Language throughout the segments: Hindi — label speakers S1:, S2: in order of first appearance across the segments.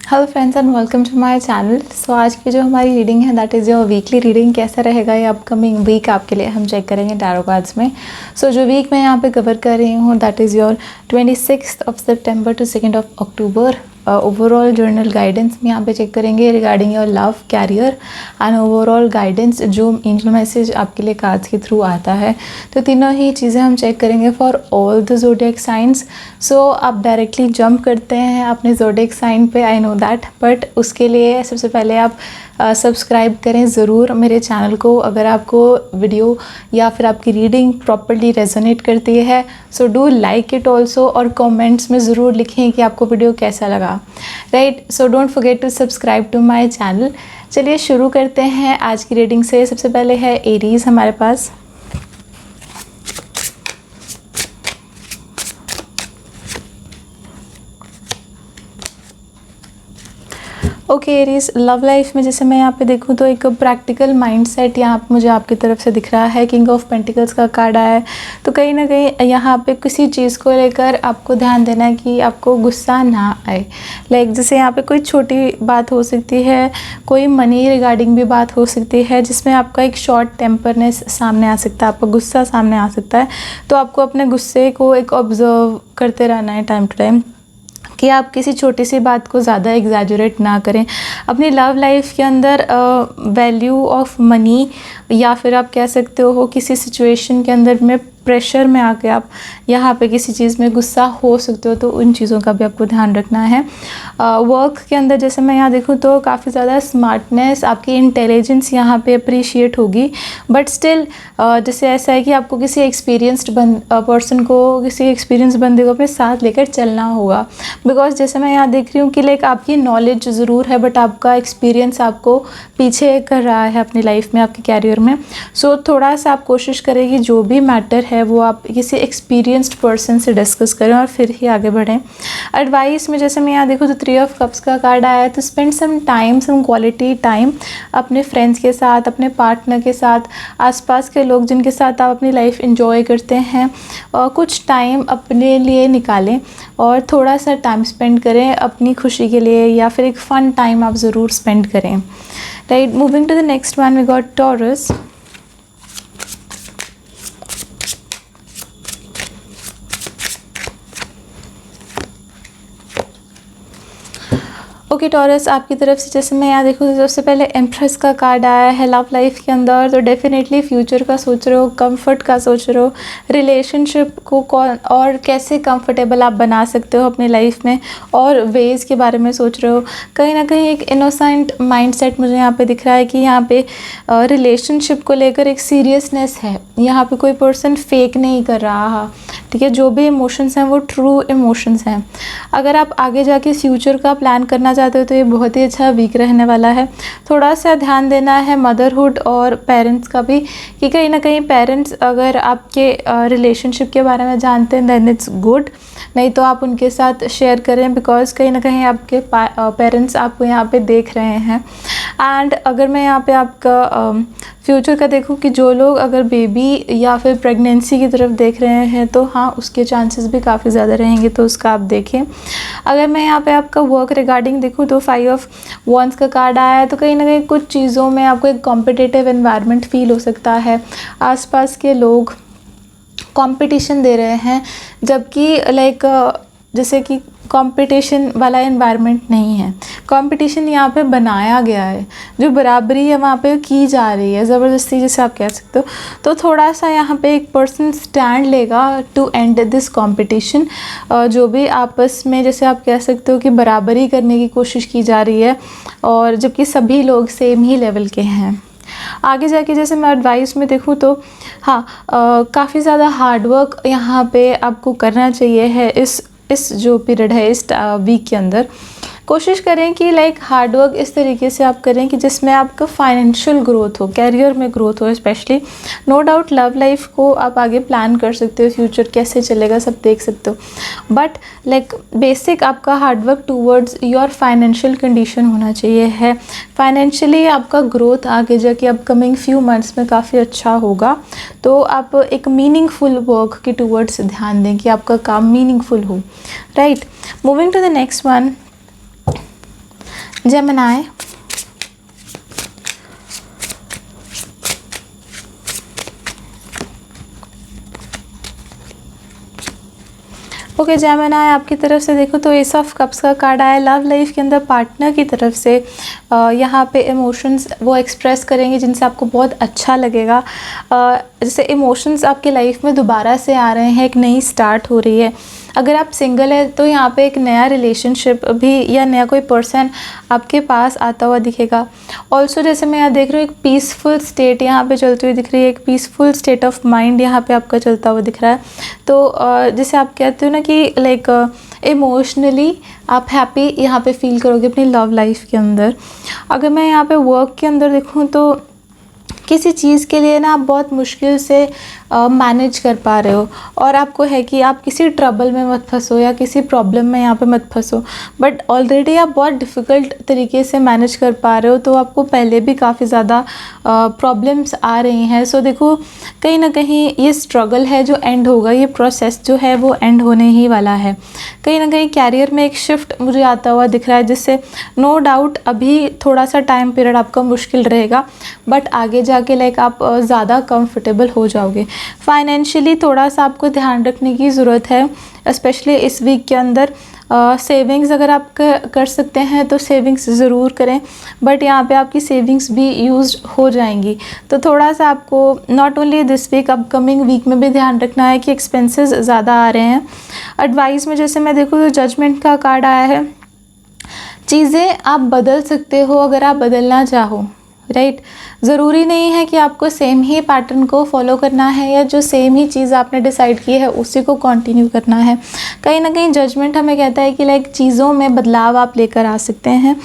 S1: Hello friends and welcome to my channel. So आज की जो हमारी रीडिंग है that is your weekly reading. कैसा रहेगा ये अपकमिंग वीक आपके लिए हम चेक करेंगे टैरो कार्ड्स में। सो जो वीक मैं यहाँ पे कवर कर रही हूँ दैट इज़ योर 26 सितंबर टू 2 अक्टूबर। ओवरऑल जर्नल गाइडेंस में यहाँ पे चेक करेंगे regarding your love, career and overall guidance जो एंजल मैसेज आपके लिए कार्ड्स के थ्रू आता है। तो तीनों ही चीज़ें हम चेक करेंगे for all the zodiac signs. So आप डायरेक्टली जंप करते हैं अपने ज़ोडिएक साइन पे, आई नो दैट, बट उसके लिए सबसे पहले आप सब्सक्राइब करें ज़रूर मेरे चैनल को अगर आपको वीडियो या फिर आपकी रीडिंग प्रॉपर्ली रेजोनेट करती है। So do like it also और कमेंट्स में ज़रूर लिखें कि आपको वीडियो कैसा लगा, right. So don't forget to subscribe to my channel. चलिए शुरू करते हैं आज की रीडिंग से। सबसे पहले है एरीज़ हमारे पास। ओके एरीज, लव लाइफ में जैसे मैं यहाँ पे देखूँ तो एक प्रैक्टिकल माइंडसेट यहाँ पे मुझे आपकी तरफ से दिख रहा है। किंग ऑफ पेंटिकल्स का कार्ड आया है, तो कहीं ना कहीं यहाँ पे किसी चीज़ को लेकर आपको ध्यान देना है कि आपको गुस्सा ना आए। लाइक जैसे यहाँ पे कोई छोटी बात हो सकती है, कोई मनी रिगार्डिंग भी बात हो सकती है जिसमें आपका एक शॉर्ट टेम्परनेस सामने आ सकता है, आपका गुस्सा सामने आ सकता है। तो आपको अपने गुस्से को एक ऑब्जर्व करते रहना है टाइम टू टाइम कि आप किसी छोटी सी बात को ज़्यादा एग्जैजरेट ना करें। अपनी लव लाइफ के अंदर वैल्यू ऑफ मनी या फिर आप कह सकते हो किसी सिचुएशन के अंदर में प्रेशर में आके आप यहाँ पे किसी चीज़ में गुस्सा हो सकते हो, तो उन चीज़ों का भी आपको ध्यान रखना है। वर्क के अंदर जैसे मैं यहाँ देखूँ तो काफ़ी ज़्यादा स्मार्टनेस, आपकी इंटेलिजेंस यहाँ पे अप्रिशिएट होगी, बट स्टिल जैसे ऐसा है कि आपको किसी एक्सपीरियंस्ड पर्सन को, किसी एक्सपीरियंस बंदे को अपने साथ लेकर चलना होगा। बिकॉज जैसे मैं यहाँ देख रही हूँ कि लाइक आपकी नॉलेज ज़रूर है बट आपका एक्सपीरियंस आपको पीछे कर रहा है अपनी लाइफ में, आपके कैरियर में। सो थोड़ा सा आप कोशिश करें कि जो भी मैटर है वो आप किसी एक्सपीरियंस्ड पर्सन से डिस्कस करें और फिर ही आगे बढ़ें। एडवाइस में जैसे मैं यहाँ देखूँ तो 3 ऑफ कप्स का कार्ड आया है, तो spend some time, some quality time अपने फ्रेंड्स के साथ, अपने पार्टनर के साथ, आसपास के लोग जिनके साथ आप अपनी लाइफ एंजॉय करते हैं, और कुछ टाइम अपने लिए निकालें और थोड़ा सा टाइम स्पेंड करें अपनी खुशी के लिए, या फिर एक फ़न टाइम आप ज़रूर स्पेंड करें, right. Moving to the next one we got Taurus. Okay Taurus, आपकी तरफ से जैसे मैं यहाँ देखूँ तो सबसे पहले एम्प्रेस का कार्ड आया है लव लाइफ के अंदर। तो डेफिनेटली फ्यूचर का सोच रहे हो, कंफर्ट का सोच रहे हो, रिलेशनशिप को कौन और कैसे कंफर्टेबल आप बना सकते हो अपनी लाइफ में, और वेज़ के बारे में सोच रहे हो। कहीं ना कहीं एक इनोसेंट माइंडसेट मुझे यहाँ पे दिख रहा है कि यहाँ पे रिलेशनशिप को लेकर एक सीरियसनेस है। यहाँ पे कोई पर्सन फेक नहीं कर रहा, ठीक है। जो भी इमोशंस हैं वो ट्रू इमोशंस हैं। अगर आप आगे जाके फ्यूचर का प्लान करना चाहते हो तो ये बहुत ही अच्छा वीक रहने वाला है। थोड़ा सा ध्यान देना है मदरहुड और पेरेंट्स का भी, कि कहीं ना कहीं पेरेंट्स अगर आपके रिलेशनशिप के बारे में जानते हैं देन इट्स गुड, नहीं तो आप उनके साथ शेयर करें, बिकॉज कहीं ना कहीं आपके पेरेंट्स आपको यहाँ पे देख रहे हैं। एंड अगर मैं यहाँ पे आपका फ्यूचर का देखूँ कि जो लोग अगर बेबी या फिर प्रेगनेंसी की तरफ देख रहे हैं तो हाँ उसके चांसेस भी काफ़ी ज़्यादा रहेंगे, तो उसका आप देखें। अगर मैं यहाँ पे आपका वर्क रिगार्डिंग देखूँ तो 5 ऑफ वॉन्ड्स का कार्ड आया है, तो कहीं ना कहीं कुछ चीज़ों में आपको एक कॉम्पिटिटिव एनवायरनमेंट फील हो सकता है। आसपास के लोग कंपटीशन दे रहे हैं, जबकि लाइक जैसे कि कंपटीशन वाला एनवायरनमेंट नहीं है। कंपटीशन यहाँ पे बनाया गया है, जो बराबरी है वहाँ पे की जा रही है ज़बरदस्ती, जैसे आप कह सकते हो। तो थोड़ा सा यहाँ पे एक पर्सन स्टैंड लेगा टू एंड दिस कंपटीशन। जो भी आपस में जैसे आप कह सकते हो कि बराबरी करने की कोशिश की जा रही है, और जबकि सभी लोग सेम ही लेवल के हैं। आगे जाके जैसे मैं एडवाइस में देखूँ तो हाँ काफ़ी ज़्यादा हार्डवर्क यहाँ पे आपको करना चाहिए है इस जो पीरियड है, इस वीक के अंदर। कोशिश करें कि लाइक हार्डवर्क इस तरीके से आप करें कि जिसमें आपका फाइनेंशियल ग्रोथ हो, कैरियर में ग्रोथ हो specially. No doubt love life को आप आगे प्लान कर सकते हो, फ्यूचर कैसे चलेगा सब देख सकते हो, बट लाइक बेसिक आपका hard work towards your financial condition होना चाहिए है। फाइनेंशियली आपका ग्रोथ आगे जाके अपकमिंग फ्यू मंथ्स में काफ़ी अच्छा होगा। तो आप एक मीनिंगफुल वर्क के टूवर्ड्स ध्यान दें कि आपका काम मीनिंगफुल हो, right. Moving to the next one Gemini, okay Gemini, आपकी तरफ से देखो तो एस ऑफ कप्स का कार्ड आया। लव लाइफ के अंदर पार्टनर की तरफ से यहाँ पे इमोशंस वो एक्सप्रेस करेंगे जिनसे आपको बहुत अच्छा लगेगा। जैसे इमोशंस आपकी लाइफ में दोबारा से आ रहे हैं, एक नई स्टार्ट हो रही है। अगर आप सिंगल है तो यहाँ पे एक नया रिलेशनशिप भी या नया कोई पर्सन आपके पास आता हुआ दिखेगा। ऑल्सो जैसे मैं यहाँ देख रही हूँ एक पीसफुल स्टेट यहाँ पे चलती हुई दिख रही है, एक पीसफुल स्टेट ऑफ माइंड यहाँ पे आपका चलता हुआ दिख रहा है। तो जैसे आप कहते हो ना कि लाइक इमोशनली आप हैप्पी यहाँ पे फील करोगे अपनी लव लाइफ के अंदर। अगर मैं यहाँ पे वर्क के अंदर देखूँ तो किसी चीज़ के लिए ना आप बहुत मुश्किल से मैनेज कर पा रहे हो और आपको है कि आप किसी ट्रबल में मत फंसो या किसी प्रॉब्लम में यहाँ पे मत फंसो, बट ऑलरेडी आप बहुत डिफ़िकल्ट तरीके से मैनेज कर पा रहे हो। तो आपको पहले भी काफ़ी ज़्यादा प्रॉब्लम्स आ रही हैं। सो देखो कहीं ना कहीं ये स्ट्रगल है जो एंड होगा, ये प्रोसेस जो है वो एंड होने ही वाला है। कहीं ना कहीं कैरियर में एक शिफ्ट मुझे आता हुआ दिख रहा है, जिससे नो डाउट अभी थोड़ा सा टाइम पीरियड आपका मुश्किल रहेगा, बट आगे जाके लाइक आप ज़्यादा कंफर्टेबल हो जाओगे। फाइनेंशियली थोड़ा सा आपको ध्यान रखने की ज़रूरत है, स्पेशली इस वीक के अंदर। सेविंग्स अगर आप कर सकते हैं तो सेविंग्स ज़रूर करें, बट यहाँ पे आपकी सेविंग्स भी यूज़ हो जाएंगी। तो थोड़ा सा आपको not only this week, upcoming week में भी ध्यान रखना है कि एक्सपेंसेस ज़्यादा आ रहे हैं। एडवाइस में जैसे मैं देखूँ तो जजमेंट का कार्ड आया है। चीज़ें आप बदल सकते हो अगर आप बदलना चाहो, राइट। ज़रूरी नहीं है कि आपको सेम ही पैटर्न को फॉलो करना है या जो सेम ही चीज़ आपने डिसाइड की है उसी को कंटिन्यू करना है। कहीं ना कहीं जजमेंट हमें कहता है कि लाइक चीज़ों में बदलाव आप लेकर आ सकते हैं।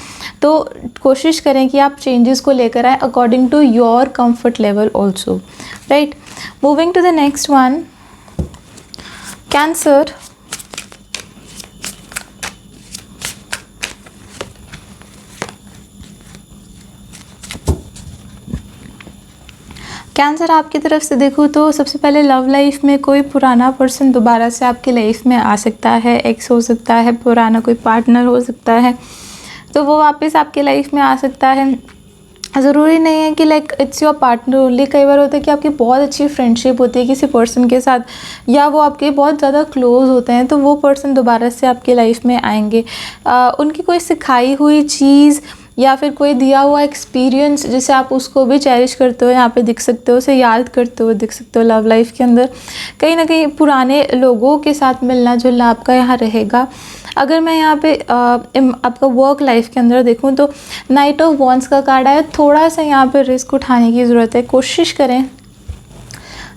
S1: तो कोशिश करें कि आप चेंजेस को लेकर आए according to your comfort level also, right. Moving to the next one, Cancer. Cancer आपकी तरफ से देखूँ तो सबसे पहले लव लाइफ में कोई पुराना पर्सन दोबारा से आपकी लाइफ में आ सकता है। एक्स हो सकता है, पुराना कोई पार्टनर हो सकता है, तो वो वापस आपकी लाइफ में आ सकता है। ज़रूरी नहीं है कि like it's your partner only. कई बार होता है कि आपकी बहुत अच्छी फ्रेंडशिप होती है किसी पर्सन के साथ, या वो आपके बहुत ज़्यादा क्लोज होते हैं, तो वो पर्सन दोबारा से आपकी लाइफ में आएंगे। उनकी कोई सिखाई हुई चीज़ या फिर कोई दिया हुआ एक्सपीरियंस जिसे आप उसको भी चेरिश करते हो यहाँ पे दिख सकते हो, उसे याद करते हो दिख सकते हो लव लाइफ के अंदर। कहीं ना कहीं पुराने लोगों के साथ मिलना जुलना आपका यहाँ रहेगा। अगर मैं यहाँ पे आपका वर्क लाइफ के अंदर देखूँ तो नाइट ऑफ वॉन्ड्स का कार्ड आया। थोड़ा सा यहाँ पे रिस्क उठाने की ज़रूरत है। कोशिश करें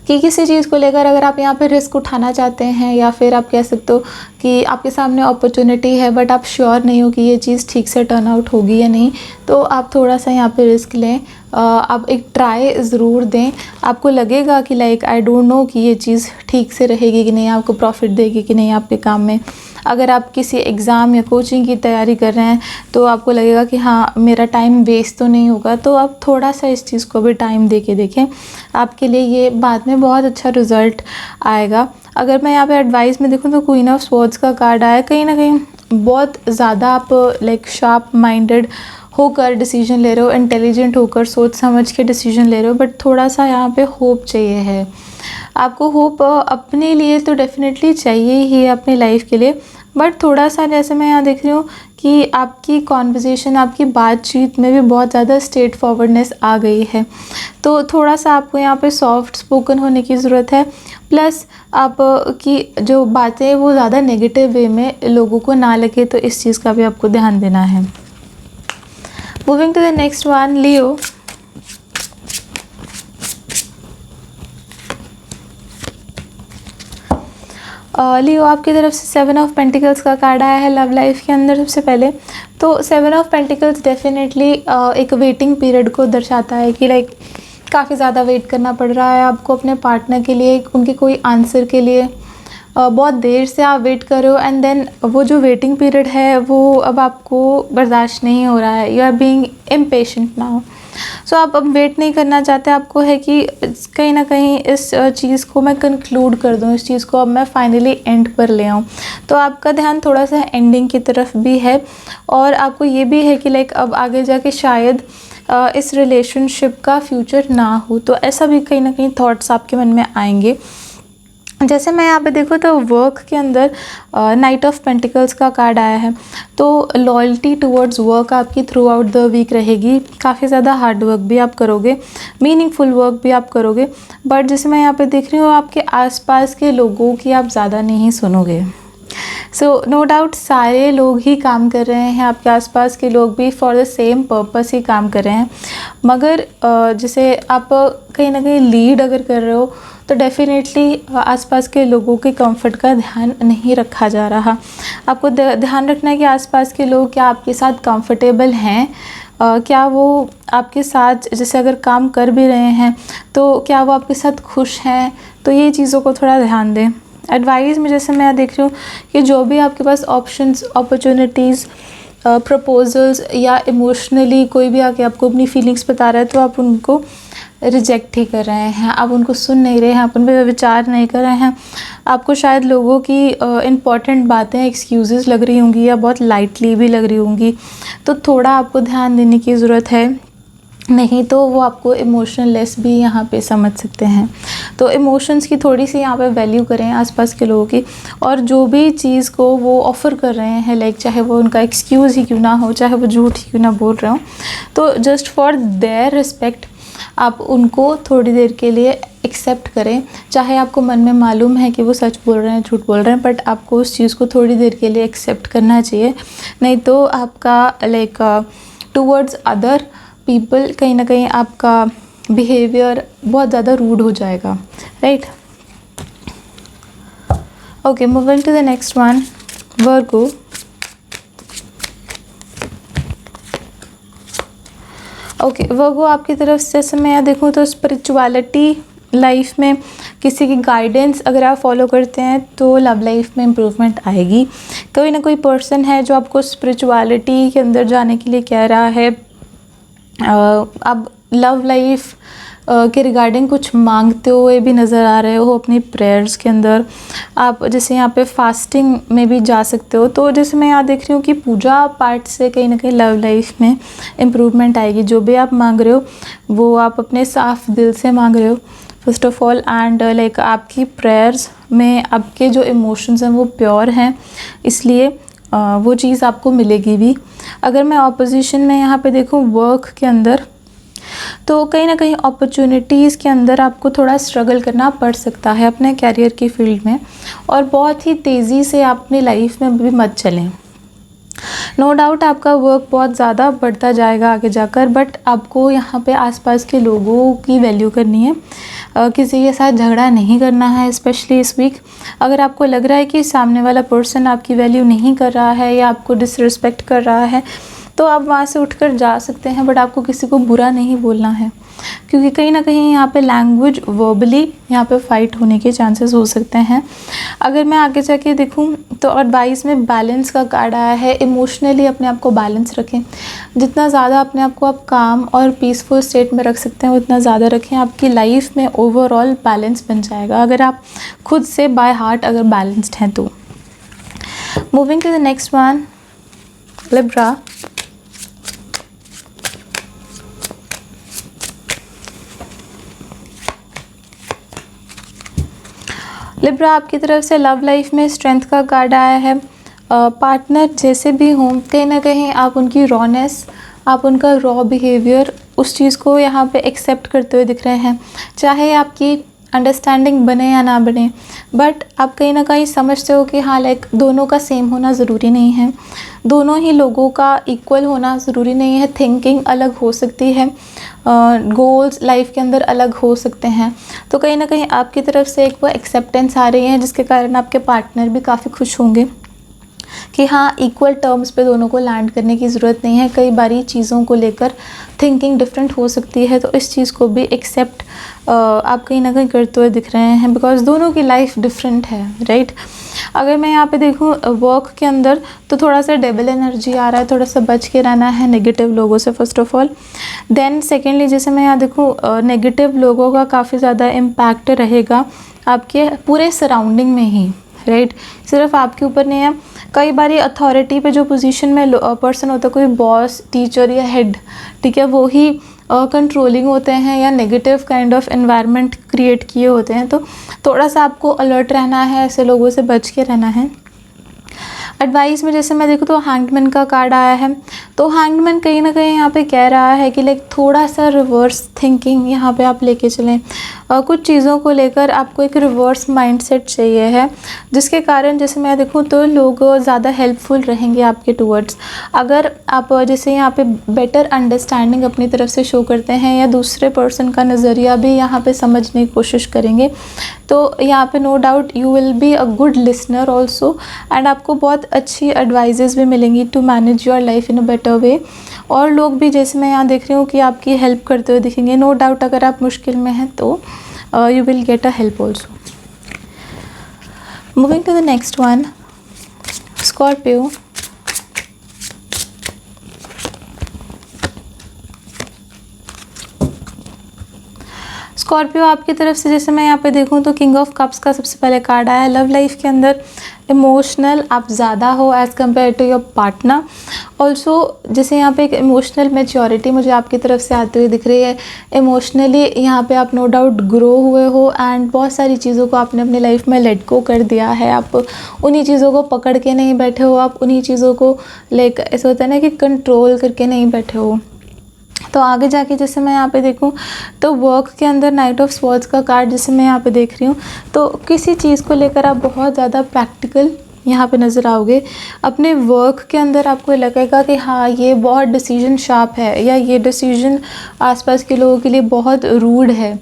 S1: कि किसी चीज़ को लेकर अगर आप यहाँ पे रिस्क उठाना चाहते हैं, या फिर आप कह सकते हो कि आपके सामने अपॉर्चुनिटी है बट आप श्योर नहीं हो कि ये चीज़ ठीक से टर्न आउट होगी या नहीं, तो आप थोड़ा सा यहाँ पे रिस्क लें। आप एक ट्राई ज़रूर दें। आपको लगेगा कि लाइक आई डोंट नो कि ये चीज़ ठीक से रहेगी कि नहीं, आपको प्रॉफिट देगी कि नहीं आपके काम में। अगर आप किसी एग्ज़ाम या कोचिंग की तैयारी कर रहे हैं तो आपको लगेगा कि हाँ मेरा टाइम वेस्ट तो नहीं होगा, तो आप थोड़ा सा इस चीज़ को भी टाइम दे के देखें, आपके लिए ये बाद में बहुत अच्छा रिज़ल्ट आएगा। अगर मैं यहाँ पे एडवाइस में देखूँ तो क्वीन ऑफ स्वॉर्ड्स का कार्ड आया। कहीं ना कहीं बहुत ज़्यादा आप लाइक शार्प माइंडेड होकर डिसीजन ले रहे हो, इंटेलिजेंट होकर सोच समझ के डिसीजन ले रहे हो, बट थोड़ा सा यहाँ पे होप चाहिए है आपको। होप अपने लिए तो डेफिनेटली चाहिए ही अपनी लाइफ के लिए, बट थोड़ा सा जैसे मैं यहाँ देख रही हूँ कि आपकी कॉन्वर्जेसन, आपकी बातचीत में भी बहुत ज़्यादा स्ट्रेट फॉरवर्डनेस आ गई है, तो थोड़ा सा आपको यहाँ पे सॉफ्ट स्पोकन होने की ज़रूरत है। प्लस आप की जो बातें वो ज़्यादा नेगेटिव वे में लोगों को ना लगे, तो इस चीज़ का भी आपको ध्यान देना है। Moving to the next one, Leo. Leo आपकी तरफ से 7 ऑफ पेंटिकल्स का कार्ड आया है लव लाइफ के अंदर। सबसे पहले तो 7 ऑफ पेंटिकल्स डेफिनेटली एक वेटिंग पीरियड को दर्शाता है कि लाइक काफ़ी ज़्यादा वेट करना पड़ रहा है आपको अपने पार्टनर के लिए, उनके कोई आंसर के लिए। बहुत देर से आप वेट कर रहे हो एंड देन वो जो वेटिंग पीरियड है वो अब आपको बर्दाश्त नहीं हो रहा है। You are being impatient now. So आप अब वेट नहीं करना चाहते, आपको है कि कहीं ना कहीं इस चीज़ को मैं कंक्लूड कर दूँ, इस चीज़ को अब मैं फाइनली एंड पर ले आऊँ। तो आपका ध्यान थोड़ा सा एंडिंग की तरफ भी है, और आपको ये भी है कि लाइक अब आगे जाके शायद इस रिलेशनशिप का फ्यूचर ना हो, तो ऐसा भी कहीं ना कहीं थॉट्स आपके मन में आएंगे। जैसे मैं यहाँ पे देखूँ तो वर्क के अंदर नाइट ऑफ पेंटिकल्स का कार्ड आया है, तो लॉयल्टी टुवर्ड्स वर्क आपकी थ्रू आउट द वीक रहेगी। काफ़ी ज़्यादा हार्ड वर्क भी आप करोगे, मीनिंगफुल वर्क भी आप करोगे, बट जैसे मैं यहाँ पे देख रही हूँ आपके आसपास के लोगों की आप ज़्यादा नहीं सुनोगे। सो नो डाउट सारे लोग ही काम कर रहे हैं, आपके आसपास के लोग भी फॉर द सेम पर्पस ही काम कर रहे हैं, मगर जैसे आप कहीं ना कहीं लीड अगर कर रहे हो तो डेफिनेटली आसपास के लोगों के कंफर्ट का ध्यान नहीं रखा जा रहा। आपको ध्यान रखना है कि आसपास के लोग क्या आपके साथ कंफर्टेबल हैं, क्या वो आपके साथ जैसे अगर काम कर भी रहे हैं तो क्या वो आपके साथ खुश हैं, तो ये चीज़ों को थोड़ा ध्यान दें। एडवाइस में जैसे मैं देख रही हूँ कि जो भी आपके पास ऑप्शंस, अपॉर्चुनिटीज़, प्रपोजल्स या इमोशनली कोई भी आके आपको अपनी फीलिंग्स बता रहा है, तो आप उनको रिजेक्ट ही कर रहे हैं, आप उनको सुन नहीं रहे हैं, आप उन पर विचार नहीं कर रहे हैं। आपको शायद लोगों की इम्पॉर्टेंट बातें एक्सक्यूज़ेस लग रही होंगी या बहुत लाइटली भी लग रही होंगी, तो थोड़ा आपको ध्यान देने की ज़रूरत है, नहीं तो वो आपको इमोशनलेस भी यहाँ पे समझ सकते हैं। तो इमोशंस की थोड़ी सी यहाँ पे वैल्यू करें आसपास के लोगों की, और जो भी चीज़ को वो ऑफ़र कर रहे हैं, लाइक चाहे वो उनका एक्सक्यूज़ ही क्यों ना हो, चाहे वो झूठ ही क्यों ना बोल रहे हो, तो जस्ट फॉर देयर रिस्पेक्ट आप उनको थोड़ी देर के लिए एक्सेप्ट करें। चाहे आपको मन में मालूम है कि वो सच बोल रहे हैं, झूठ बोल रहे हैं, बट आपको उस चीज़ को थोड़ी देर के लिए एक्सेप्ट करना चाहिए, नहीं तो आपका लाइक टूवर्ड्स अदर पीपल कहीं ना कहीं आपका बिहेवियर बहुत ज़्यादा रूड हो जाएगा, right. Okay, moving to the next one, Virgo. Okay, Virgo आपकी तरफ से जैसे मैं यहाँ देखूँ तो स्पिरिचुअलिटी लाइफ में किसी की गाइडेंस अगर आप फॉलो करते हैं तो लव लाइफ में इम्प्रूवमेंट आएगी। कोई ना कोई पर्सन है जो आपको स्पिरिचुअलिटी के अंदर जाने के लिए कह रहा है। अब लव लाइफ के रिगार्डिंग कुछ मांगते हुए भी नज़र आ रहे हो अपनी प्रेयर्स के अंदर। आप जैसे यहाँ पे फास्टिंग में भी जा सकते हो। तो जैसे मैं यहाँ देख रही हूँ कि पूजा पाठ से कहीं ना कहीं लव लाइफ में इम्प्रूवमेंट आएगी। जो भी आप मांग रहे हो वो आप अपने साफ दिल से मांग रहे हो first of all, and like आपकी प्रेयर्स में आपके जो इमोशंस हैं वो प्योर हैं, इसलिए वो चीज़ आपको मिलेगी भी। अगर मैं ऑपोजिशन में यहाँ पे देखूँ वर्क के अंदर, तो कहीं ना कहीं अपॉर्चुनिटीज़ के अंदर आपको थोड़ा स्ट्रगल करना पड़ सकता है अपने कैरियर की फील्ड में, और बहुत ही तेज़ी से आप अपनी लाइफ में भी मत चलें। नो डाउट आपका वर्क बहुत ज़्यादा बढ़ता जाएगा आगे जाकर, बट आपको यहाँ पे आसपास के लोगों की वैल्यू करनी है। किसी के साथ झगड़ा नहीं करना है, स्पेशली इस वीक। अगर आपको लग रहा है कि सामने वाला पर्सन आपकी वैल्यू नहीं कर रहा है या आपको डिसरिस्पेक्ट कर रहा है, तो आप वहाँ से उठकर जा सकते हैं, बट आपको किसी को बुरा नहीं बोलना है, क्योंकि कहीं ना कहीं यहाँ पे लैंग्वेज वर्बली यहाँ पे फाइट होने के चांसेस हो सकते हैं। अगर मैं आगे जाके देखूँ तो एडवाइस में बैलेंस का कार्ड आया है। इमोशनली अपने आप को बैलेंस रखें, जितना ज़्यादा अपने आप को आप काम और पीसफुल स्टेट में रख सकते हैं उतना ज़्यादा रखें। आपकी लाइफ में ओवरऑल बैलेंस बन जाएगा अगर आप खुद से बाय हार्ट अगर बैलेंस्ड हैं तो। Moving to the next one, Libra. Libra आपकी तरफ से लव लाइफ में स्ट्रेंथ का कार्ड आया है। पार्टनर जैसे भी हों, कहीं ना कहीं आप उनकी रॉनेस, आप उनका रॉ बिहेवियर, उस चीज़ को यहाँ पे एक्सेप्ट करते हुए दिख रहे हैं। चाहे आपकी अंडरस्टैंडिंग बने या ना बने, बट आप कहीं ना कहीं समझते हो कि हाँ लाइक दोनों का सेम होना ज़रूरी नहीं है, दोनों ही लोगों का इक्वल होना ज़रूरी नहीं है। थिंकिंग अलग हो सकती है, गोल्स लाइफ के अंदर अलग हो सकते हैं। तो कहीं ना कहीं आपकी तरफ से एक वो एक्सेप्टेंस आ रही है, जिसके कारण आपके पार्टनर भी काफ़ी खुश होंगे कि हाँ इक्वल टर्म्स पे दोनों को लैंड करने की ज़रूरत नहीं है। कई बारी चीज़ों को लेकर थिंकिंग डिफरेंट हो सकती है, तो इस चीज़ को भी एक्सेप्ट आप कहीं ना कहीं करते हुए दिख रहे हैं, बिकॉज दोनों की लाइफ डिफरेंट है, राइट। अगर मैं यहाँ पे देखूँ वर्क के अंदर, तो थोड़ा सा डेबल एनर्जी आ रहा है, थोड़ा सा बच के रहना है नेगेटिव लोगों से first of all. Then secondly जैसे मैं यहाँ देखूँ नेगेटिव लोगों का काफ़ी ज़्यादा इम्पैक्ट रहेगा आपके पूरे सराउंडिंग में ही, राइट, सिर्फ आपके ऊपर नहीं है। कई बार अथॉरिटी पे जो पोजीशन में पर्सन होता है, कोई बॉस, टीचर या हेड, ठीक है, वो ही कंट्रोलिंग होते हैं या negative kind of environment create किए होते हैं। तो थोड़ा सा आपको अलर्ट रहना है, ऐसे लोगों से बच के रहना है। एडवाइस में जैसे मैं देखूँ तो हैंगमैन का कार्ड आया है, तो हैंगमैन कहीं ना कहीं यहाँ पे कह रहा है कि लाइक थोड़ा सा रिवर्स थिंकिंग यहाँ पे आप लेके चलें। कुछ चीज़ों को लेकर आपको एक रिवर्स माइंडसेट चाहिए है, जिसके कारण जैसे मैं देखूँ तो लोग ज़्यादा हेल्पफुल रहेंगे आपके टूवर्ड्स। अगर आप जैसे यहाँ पे बेटर अंडरस्टैंडिंग अपनी तरफ से शो करते हैं या दूसरे पर्सन का नज़रिया भी यहाँ पे समझने की कोशिश करेंगे, तो यहाँ पे no doubt you will be a good listener also, and आपको बहुत अच्छी एडवाइजेज़ भी मिलेंगी to manage your life in a better way. और लोग भी जैसे मैं यहाँ देख रही हूँ कि आपकी हेल्प करते हुए दिखेंगे। नो डाउट अगर आप मुश्किल में हैं तो you will get a help also. Moving to the next one, Scorpio. Scorpio आपकी तरफ से जैसे मैं यहाँ पे देखूँ तो किंग ऑफ कप्स का सबसे पहले कार्ड आया है। लव लाइफ के अंदर इमोशनल आप ज़्यादा हो as compare to your partner. Also जैसे यहाँ पे एक इमोशनल मैच्योरिटी मुझे आपकी तरफ से आती हुई दिख रही है। इमोशनली यहाँ पे आप नो डाउट ग्रो हुए हो एंड बहुत सारी चीज़ों को आपने अपनी लाइफ में लेट गो कर दिया है। आप उन्हीं चीज़ों को पकड़ के नहीं बैठे हो, आप उन्हीं चीज़ों को लाइक ऐसा होता है ना कि कंट्रोल करके नहीं बैठे हो। तो आगे जाके जैसे मैं यहाँ पे देखूँ तो वर्क के अंदर नाइट ऑफ स्वॉर्ड्स का कार्ड जैसे मैं यहाँ पे देख रही हूँ, तो किसी चीज़ को लेकर आप बहुत ज़्यादा प्रैक्टिकल यहाँ पे नज़र आओगे। अपने वर्क के अंदर आपको लगेगा कि हाँ ये बहुत डिसीजन शार्प है, या ये डिसीजन आसपास के लोगों के लिए बहुत रूड है,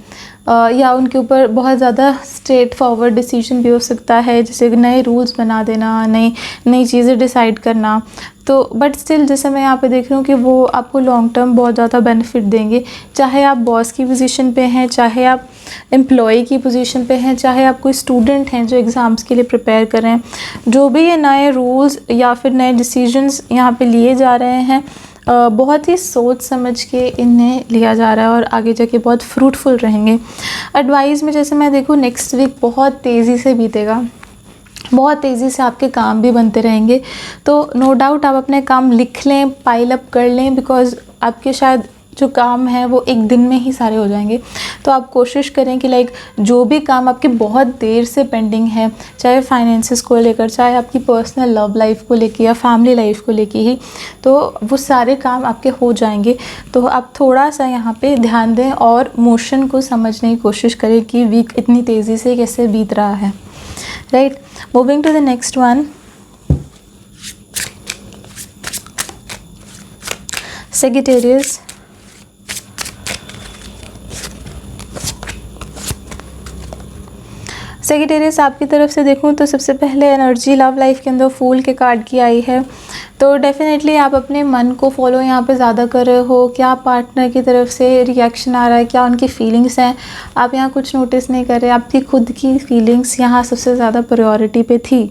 S1: या उनके ऊपर बहुत ज़्यादा स्ट्रेट फॉरवर्ड डिसीजन भी हो सकता है, जैसे नए रूल्स बना देना, नई चीज़ें डिसाइड करना। तो बट स्टिल जैसे मैं यहाँ पे देख रही हूँ कि वो आपको लॉन्ग टर्म बहुत ज़्यादा बेनिफिट देंगे। चाहे आप बॉस की पोजीशन पे हैं, चाहे आप एम्प्लॉय की पोजीशन पे हैं, चाहे आप कोई स्टूडेंट हैं जो एग्ज़ाम्स के लिए प्रिपेयर कर रहे हैं, जो भी ये नए रूल्स या फिर नए डिसीजंस यहाँ पे लिए जा रहे हैं, बहुत ही सोच समझ के इन्हें लिया जा रहा है और आगे जाके बहुत फ्रूटफुल रहेंगे। एडवाइस में जैसे मैं देखूँ नेक्स्ट वीक बहुत तेज़ी से बीतेगा, बहुत तेज़ी से आपके काम भी बनते रहेंगे। तो नो डाउट आप अपने काम लिख लें, पाइल अप कर लें, बिकॉज़ आपके शायद जो काम है वो एक दिन में ही सारे हो जाएंगे। तो आप कोशिश करें कि लाइक जो भी काम आपके बहुत देर से पेंडिंग है, चाहे फाइनेंसेस को लेकर, चाहे आपकी पर्सनल लव लाइफ को लेकर या फैमिली लाइफ को लेकर ही, तो वो सारे काम आपके हो जाएंगे। तो आप थोड़ा सा यहाँ पे ध्यान दें और मोशन को समझने की कोशिश करें कि वीक इतनी तेज़ी से कैसे बीत रहा है, right. Moving to the next one, Sagittarius. Sagittarius आपकी तरफ से देखूं तो सबसे पहले एनर्जी लव लाइफ के अंदर फूल के कार्ड की आई है। तो डेफिनेटली आप अपने मन को फॉलो यहाँ पे ज़्यादा कर रहे हो। क्या पार्टनर की तरफ से रिएक्शन आ रहा है, क्या उनकी फीलिंग्स हैं, आप यहाँ कुछ नोटिस नहीं कर रहे। आपकी खुद की फीलिंग्स यहाँ सबसे ज़्यादा प्रायोरिटी पे थी,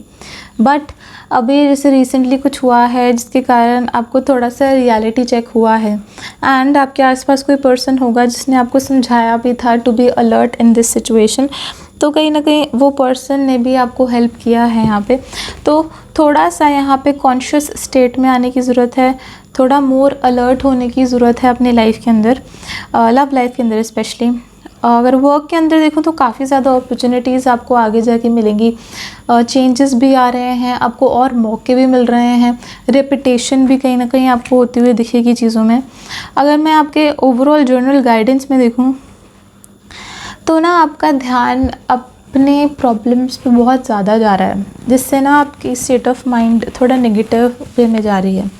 S1: बट अभी जैसे रिसेंटली कुछ हुआ है जिसके कारण आपको थोड़ा सा रियलिटी चेक हुआ है, एंड आपके आसपास कोई पर्सन होगा जिसने आपको समझाया भी था to be alert in this situation. तो कहीं ना कहीं वो पर्सन ने भी आपको हेल्प किया है यहाँ पे। तो थोड़ा सा यहाँ पे कॉन्शियस स्टेट में आने की ज़रूरत है, थोड़ा मोर अलर्ट होने की ज़रूरत है अपनी लाइफ के अंदर, लव लाइफ के अंदर स्पेशली। अगर वर्क के अंदर देखूँ तो काफ़ी ज़्यादा अपॉर्चुनिटीज़ आपको आगे जाके मिलेंगी, चेंजेस भी आ रहे हैं, आपको और मौके भी मिल रहे हैं, रेपुटेशन भी कहीं ना कहीं आपको होती हुई दिखेगी चीज़ों में। अगर मैं आपके ओवरऑल जर्नल गाइडेंस में देखूँ तो ना आपका ध्यान अपने प्रॉब्लम्स पे बहुत ज़्यादा जा रहा है, जिससे ना आपकी स्टेट ऑफ माइंड थोड़ा नेगेटिव वे में जा रही है।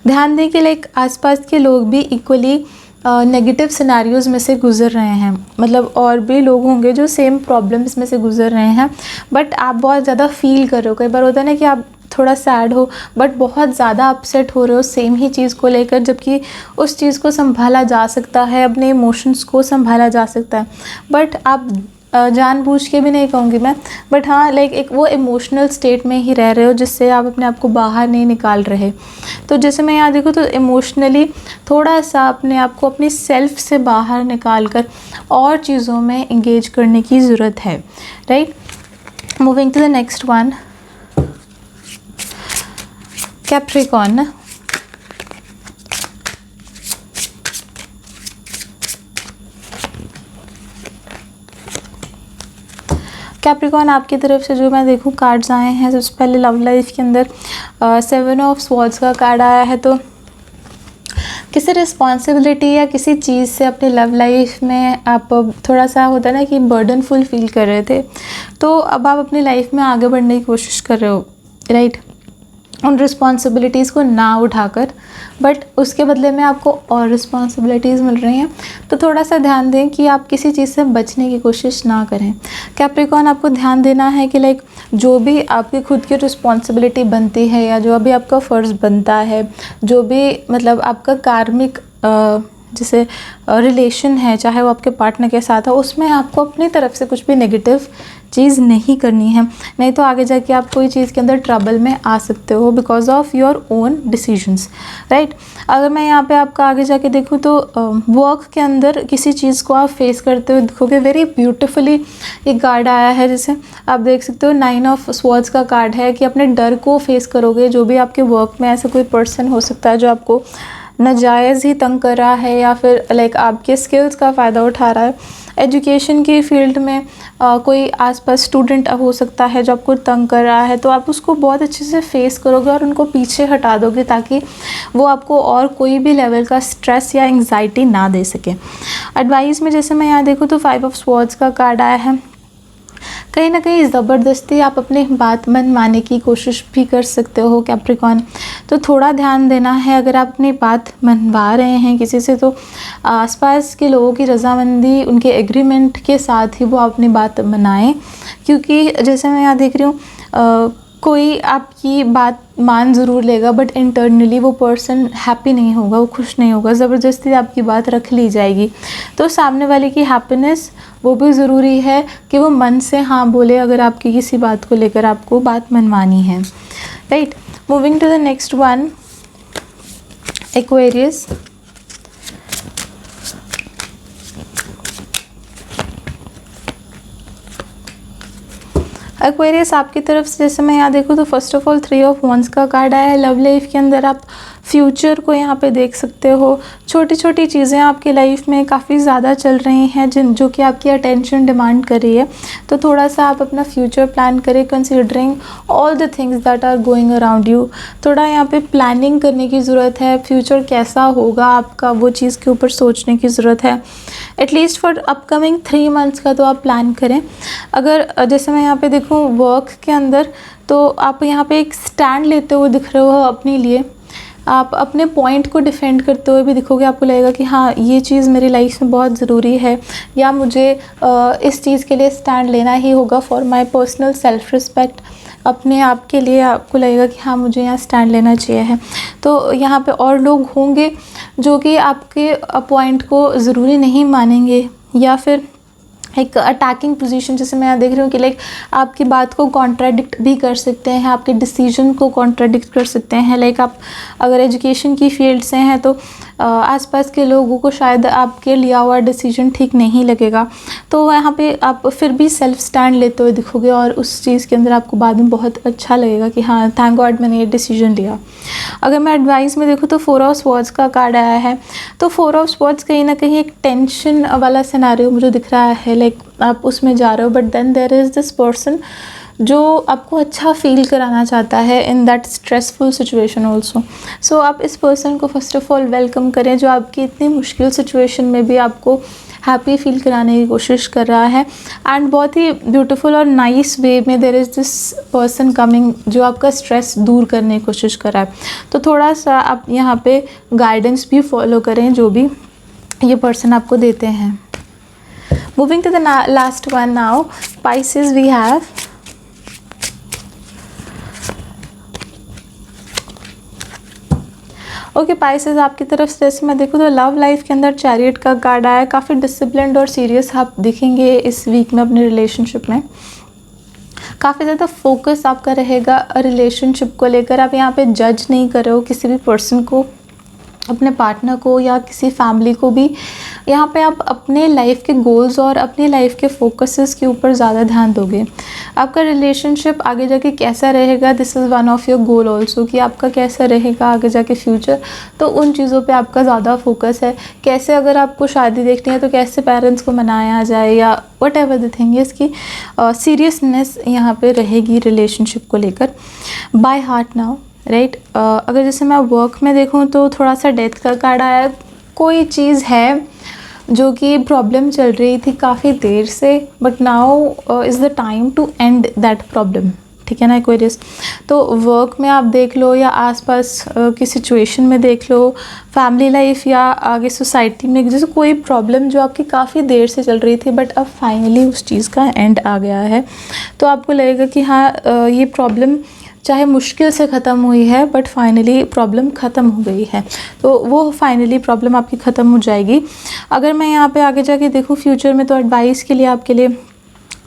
S1: ध्यान दें कि लाइक आसपास के लोग भी इक्वली नेगेटिव सिनेरियोज़ में से गुज़र रहे हैं, मतलब और भी लोग होंगे जो सेम प्रॉब्लम्स में से गुज़र रहे हैं, बट आप बहुत ज़्यादा फील कर रहे हो। कई बार होता है ना कि आप थोड़ा सैड हो बट बहुत ज़्यादा अपसेट हो रहे हो सेम ही चीज़ को लेकर, जबकि उस चीज़ को संभाला जा सकता है, अपने इमोशंस को संभाला जा सकता है, बट आप जानबूझ के भी नहीं कहूँगी मैं, बट हाँ लाइक एक वो इमोशनल स्टेट में ही रह रहे हो जिससे आप अपने आप को बाहर नहीं निकाल रहे। तो जैसे मैं यहाँ देखूँ तो इमोशनली थोड़ा सा अपने आप को अपनी सेल्फ से बाहर निकाल कर और चीज़ों में इंगेज करने की ज़रूरत है, right. Moving to the next one, Capricorn. Capricorn आपकी तरफ से जो मैं देखूँ कार्ड्स आए हैं, सबसे पहले लव लाइफ के अंदर 7 ऑफ स्वॉर्ड्स का कार्ड आया है। तो किसी रिस्पॉन्सिबिलिटी या किसी चीज़ से अपनी लव लाइफ में आप थोड़ा सा होता है ना कि बर्डनफुल फील कर रहे थे, तो अब आप अपनी लाइफ में आगे बढ़ने की कोशिश कर रहे हो, राइट। उन रिस्पॉन्सिबिलिटीज़ को ना उठाकर, बट उसके बदले में आपको और रिस्पॉन्सिबिलिटीज़ मिल रही हैं। तो थोड़ा सा ध्यान दें कि आप किसी चीज़ से बचने की कोशिश ना करें। कैप्रिकॉर्न आपको ध्यान देना है कि लाइक जो भी आपकी खुद की रिस्पॉन्सिबिलिटी बनती है या जो अभी आपका फ़र्ज़ बनता है, जो भी मतलब आपका कार्मिक जैसे रिलेशन है, चाहे वो आपके पार्टनर के साथ हो, उसमें आपको अपनी तरफ से कुछ भी नेगेटिव चीज़ नहीं करनी है, नहीं तो आगे जाके आप कोई चीज़ के अंदर ट्रबल में आ सकते हो because of your own decisions, right. अगर मैं यहाँ पे आपका आगे जाके देखूँ तो वर्क के अंदर किसी चीज़ को आप फेस करते हुए दिखोगे। वेरी ब्यूटिफुली एक कार्ड आया है, जैसे आप देख सकते हो 9 ऑफ स्वॉर्ड्स का कार्ड है कि अपने डर को फेस करोगे। जो भी आपके वर्क में ऐसा कोई पर्सन हो सकता है जो आपको नाजायज़ ही तंग कर रहा है या फिर लाइक आपके स्किल्स का फ़ायदा उठा रहा है। एजुकेशन की फील्ड में कोई आसपास स्टूडेंट हो सकता है जो आपको तंग कर रहा है, तो आप उसको बहुत अच्छे से फेस करोगे और उनको पीछे हटा दोगे ताकि वो आपको और कोई भी लेवल का स्ट्रेस या एंग्जाइटी ना दे सके। एडवाइस में जैसे मैं यहाँ देखूँ तो 5 ऑफ स्वॉर्ड्स का कार्ड आया है। कहीं ना कहीं ज़बरदस्ती आप अपनी बात मनवाने की कोशिश भी कर सकते हो कैप्रिकॉर्न, तो थोड़ा ध्यान देना है। अगर आप अपनी बात मनवा रहे हैं किसी से तो आसपास के लोगों की रजामंदी, उनके एग्रीमेंट के साथ ही वो अपनी बात मनाएं, क्योंकि जैसे मैं यहाँ देख रही हूँ कोई आपकी बात मान ज़रूर लेगा बट इंटरनली वो पर्सन हैप्पी नहीं होगा, वो खुश नहीं होगा, ज़बरदस्ती आपकी बात रख ली जाएगी। तो सामने वाले की हैप्पीनेस वो भी ज़रूरी है कि वो मन से हाँ बोले अगर आपकी किसी बात को लेकर आपको बात मनवानी है, right. Moving to the next one, Aquarius. Aquarius आपकी तरफ से जैसे मैं यहाँ देखूँ तो first of all 3 of wands का कार्ड आया है। लव लाइफ के अंदर आप फ्यूचर को यहाँ पे देख सकते हो। छोटी छोटी चीज़ें आपकी लाइफ में काफ़ी ज़्यादा चल रही हैं जो कि आपकी अटेंशन डिमांड कर रही है, तो थोड़ा सा आप अपना फ्यूचर प्लान करें considering all the things that are going around you. थोड़ा यहाँ पे प्लानिंग करने की ज़रूरत है। फ्यूचर कैसा होगा आपका, वो चीज़ के ऊपर सोचने की ज़रूरत है। एटलीस्ट फॉर अपकमिंग 3 मंथ्स का तो आप प्लान करें। अगर जैसे मैं यहाँ पे देखूँ वर्क के अंदर, तो आप यहाँ पे एक स्टैंड लेते हुए दिख रहे हो अपने लिए। आप अपने पॉइंट को डिफेंड करते हुए भी दिखोगे। आपको लगेगा कि हाँ ये चीज़ मेरी लाइफ में बहुत ज़रूरी है, या मुझे इस चीज़ के लिए स्टैंड लेना ही होगा for my personal self respect. अपने आप के लिए आपको लगेगा कि हाँ मुझे यहाँ स्टैंड लेना चाहिए है। तो यहाँ पे और लोग होंगे जो कि आपके पॉइंट को ज़रूरी नहीं मानेंगे, या फिर एक अटैकिंग पोजीशन, जैसे मैं यहाँ देख रही हूँ कि लाइक आपकी बात को कॉन्ट्राडिक्ट भी कर सकते हैं, आपके डिसीजन को कॉन्ट्राडिक्ट कर सकते हैं। लाइक आप अगर एजुकेशन की फील्ड से हैं तो आसपास के लोगों को शायद आपके लिया हुआ डिसीजन ठीक नहीं लगेगा, तो यहाँ पे आप फिर भी सेल्फ स्टैंड लेते हुए दिखोगे और उस चीज़ के अंदर आपको बाद में बहुत अच्छा लगेगा कि हाँ थैंक गॉड मैंने ये डिसीजन लिया। अगर मैं एडवाइस में देखूँ तो 4 ऑफ स्वॉर्ड्स का कार्ड आया है। तो 4 ऑफ स्वॉर्ड्स कहीं ना कहीं एक टेंशन वाला सिनेरियो मुझे दिख रहा है। लाइक आप उसमें जा रहे हो but then there is this person जो आपको अच्छा फील कराना चाहता है in that stressful situation also. So आप इस पर्सन को फर्स्ट ऑफ ऑल वेलकम करें जो आपकी इतनी मुश्किल सिचुएशन में भी आपको हैप्पी फील कराने की कोशिश कर रहा है। एंड बहुत ही ब्यूटीफुल और नाइस वे में there is this person coming जो आपका स्ट्रेस दूर करने की कोशिश कर रहा है। तो थोड़ा सा आप यहाँ पे गाइडेंस भी फॉलो करें जो भी ये पर्सन आपको देते हैं। Moving to the last one now, Pisces we have okay Pisces, आपकी तरफ से जैसे मैं देखूँ तो लव लाइफ के अंदर चैरियट का कार्ड आया है। काफ़ी डिसिप्लिन्ड और सीरियस आप दिखेंगे इस वीक में अपने रिलेशनशिप में। काफ़ी ज़्यादा फोकस आपका रहेगा रिलेशनशिप को लेकर। आप यहाँ पे जज नहीं कर रहे हो किसी भी पर्सन को, अपने पार्टनर को या किसी फैमिली को भी। यहाँ पे आप अपने लाइफ के गोल्स और अपनी लाइफ के फोकसेस के ऊपर ज़्यादा ध्यान दोगे। आपका रिलेशनशिप आगे जाके कैसा रहेगा, this is one of your goal also, कि आपका कैसा रहेगा आगे जाके फ्यूचर। तो उन चीज़ों पे आपका ज़्यादा फोकस है। कैसे अगर आपको शादी देखनी है तो कैसे पेरेंट्स को मनाया जाए या what ever the thing is, की सीरियसनेस यहाँ पे रहेगी रिलेशनशिप को लेकर। By heart now, right. अगर जैसे मैं वर्क में देखूँ तो थोड़ा सा डेथ का कार्ड आया है। कोई चीज़ है जो कि प्रॉब्लम चल रही थी काफ़ी देर से, but now is the time to end that problem, ठीक है ना, कोई रिस्क। तो वर्क में आप देख लो या आसपास की सिचुएशन में देख लो, फैमिली लाइफ या आगे सोसाइटी में, जैसे कोई प्रॉब्लम जो आपकी काफ़ी देर से चल रही थी बट अब फाइनली उस चीज़ का एंड आ गया है। तो आपको लगेगा कि हाँ ये प्रॉब्लम चाहे मुश्किल से ख़त्म हुई है बट फाइनली प्रॉब्लम ख़त्म हो गई है। तो वो फाइनली प्रॉब्लम आपकी ख़त्म हो जाएगी। अगर मैं यहाँ पे आगे जाके देखूँ फ्यूचर में, तो एडवाइस के लिए आपके लिए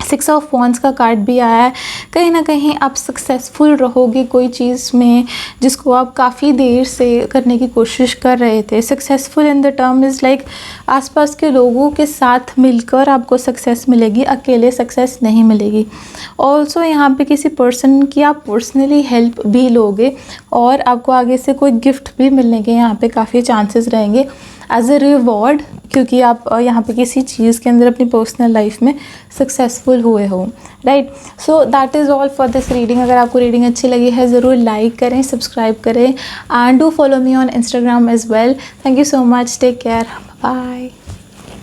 S1: 6 ऑफ वॉन्ड्स का कार्ड भी आया है। कहीं ना कहीं आप सक्सेसफुल रहोगे कोई चीज़ में जिसको आप काफ़ी देर से करने की कोशिश कर रहे थे। Successful in the term is like आसपास के लोगों के साथ मिलकर आपको सक्सेस मिलेगी, अकेले सक्सेस नहीं मिलेगी। ऑल्सो यहाँ पे किसी पर्सन की आप पर्सनली हेल्प भी लोगे और आपको आगे से कोई गिफ्ट भी मिलने के यहाँ पे काफ़ी चांसेस रहेंगे एज अ रिवॉर्ड, क्योंकि आप यहाँ पे किसी चीज़ के अंदर अपनी पर्सनल लाइफ में सक्सेसफुल हुए हो, right. So that is all for this reading. अगर आपको रीडिंग अच्छी लगी है ज़रूर लाइक करें, सब्सक्राइब करें and do follow me on Instagram as well. Thank you so much, take care, bye.